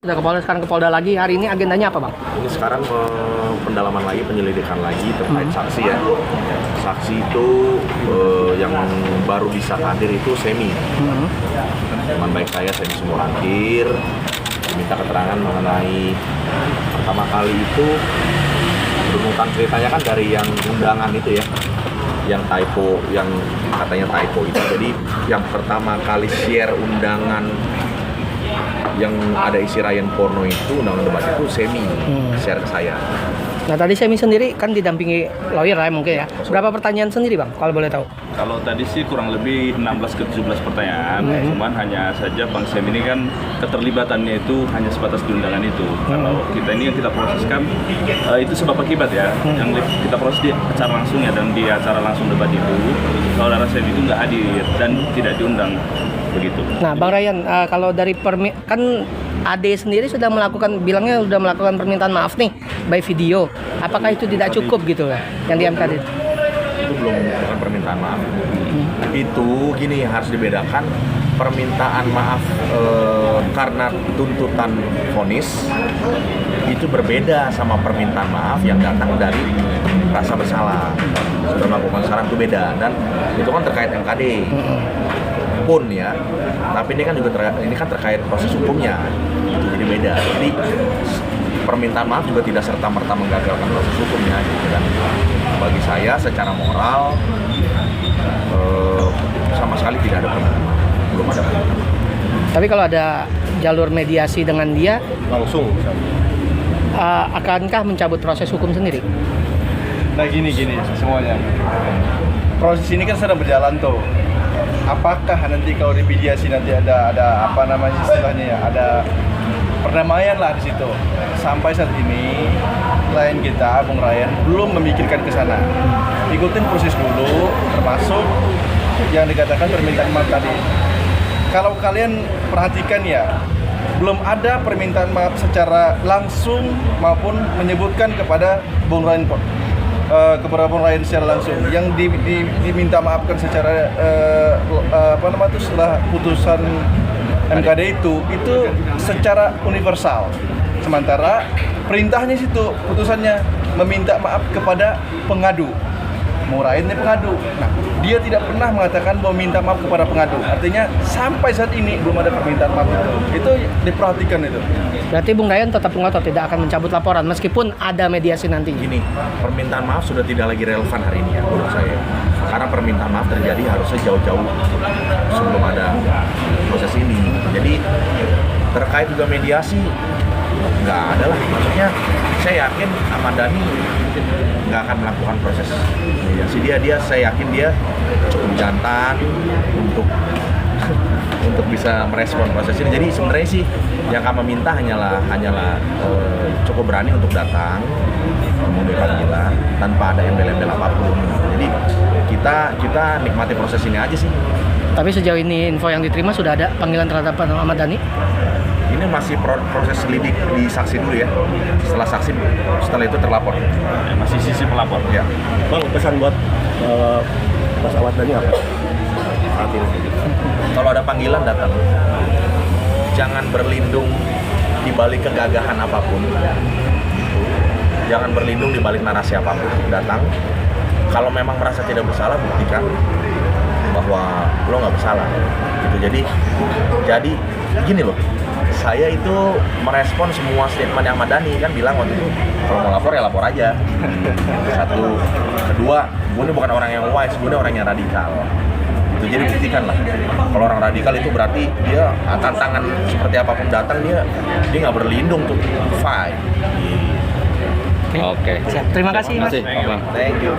Udah ke Polda, sekarang ke Polda lagi. Hari ini agendanya apa, Bang? Ini sekarang pendalaman lagi, penyelidikan lagi terkait saksi ya. Saksi itu yang baru bisa hadir itu Semi. Teman baik saya Semi Sumurangkir, diminta keterangan mengenai pertama kali itu berunutan ceritanya kan dari yang undangan itu ya, yang typo, yang katanya typo itu. Jadi yang pertama kali share undangan yang ada isi Ryan porno itu, undangan debat itu Semi share ke saya. Nah, tadi Semi sendiri kan didampingi lawyer ya mungkin ya. Berapa pertanyaan sendiri, Bang, kalau boleh tahu? Kalau tadi sih kurang lebih 16 ke 17 pertanyaan, cuman hanya saja Bang Sem ini kan keterlibatannya itu hanya sebatas di undangan itu. Kalau kita ini yang kita proseskan itu sebab akibat ya, yang kita proses di acara langsung ya, dan di acara langsung debat itu saudara Sem itu nggak hadir dan tidak diundang begitu. Nah, Bang Ryan, kalau dari kan Ade sendiri sudah bilangnya sudah melakukan permintaan maaf nih by video. Apakah itu tidak cukup gitu ya yang di MKD? Itu bukan permintaan maaf. Itu gini, harus dibedakan permintaan maaf karena tuntutan vonis itu berbeda sama permintaan maaf yang datang dari rasa bersalah. Sudah melakukan kesalahan itu beda, dan itu kan terkait MKD. Pun ya, tapi ini kan juga terkait proses hukumnya, itu jadi beda. Jadi permintaan maaf juga tidak serta-merta menggagalkan proses hukumnya, gitu kan. Bagi saya secara moral sama sekali tidak ada permintaan maaf, belum ada permintaan maaf. Tapi kalau ada jalur mediasi dengan dia, langsung. akankah mencabut proses hukum sendiri? Nah gini semuanya. Proses ini kan sedang berjalan tuh. Apakah nanti kalau di mediasi nanti ada apa namanya istilahnya ya, ada perdamaian lah di situ. Sampai saat ini klien kita Bung Ryan belum memikirkan ke sana. Ikutin proses dulu, termasuk yang dikatakan permintaan maaf tadi. Kalau kalian perhatikan ya, belum ada permintaan maaf secara langsung maupun menyebutkan kepada Bung Ryan kepada Bung Ryan secara langsung. Yang diminta maafkan secara setelah putusan MKD itu secara universal. Sementara perintahnya situ, putusannya meminta maaf kepada pengadu. Bung Ryan ini pengadu. Nah, dia tidak pernah mengatakan bahwa minta maaf kepada pengadu. Artinya sampai saat ini belum ada permintaan maaf itu. Itu diperhatikan itu. Berarti Bung Ryan tetap ngotot tidak akan mencabut laporan meskipun ada mediasi nanti. Gini, permintaan maaf sudah tidak lagi relevan hari ini ya menurut saya. Karena permintaan maaf terjadi harusnya jauh-jauh sebelum ada proses ini. Jadi terkait juga mediasi nggak ada lah. Maksudnya saya yakin Ahmad Dhani nggak akan melakukan proses mediasi. Saya yakin dia cukup jantan untuk bisa merespon proses ini. Jadi sebenarnya sih yang kami minta hanyalah cukup berani untuk datang memenuhi panggilan tanpa ada embel-embel apapun. Jadi kita nikmati proses ini aja sih. Tapi sejauh ini info yang diterima sudah ada panggilan terhadap Ahmad Dhani? Ini masih proses lidik di saksi dulu ya. Setelah itu terlapor. Masih sisi pelapor. Ya. Bang, pesan buat Mas Ahmad Dhani apa? Saat ini. Kalau ada panggilan datang. Jangan berlindung di balik kegagahan apapun. Jangan berlindung di balik narasi apapun. Datang. Kalau memang merasa tidak bersalah, buktikan bahwa lo nggak bersalah. Gitu. Jadi gini loh. Saya itu merespon semua statement yang Ahmad Dhani, kan bilang waktu itu kalau mau lapor ya lapor aja. Satu, kedua, gue ini bukan orang yang wise, gue ini orang yang radikal. Itu jadi buktikan lah. Kalau orang radikal itu berarti dia tantangan seperti apapun datang dia nggak berlindung tuh fight. Oke. Terima kasih, Mas. Thank you.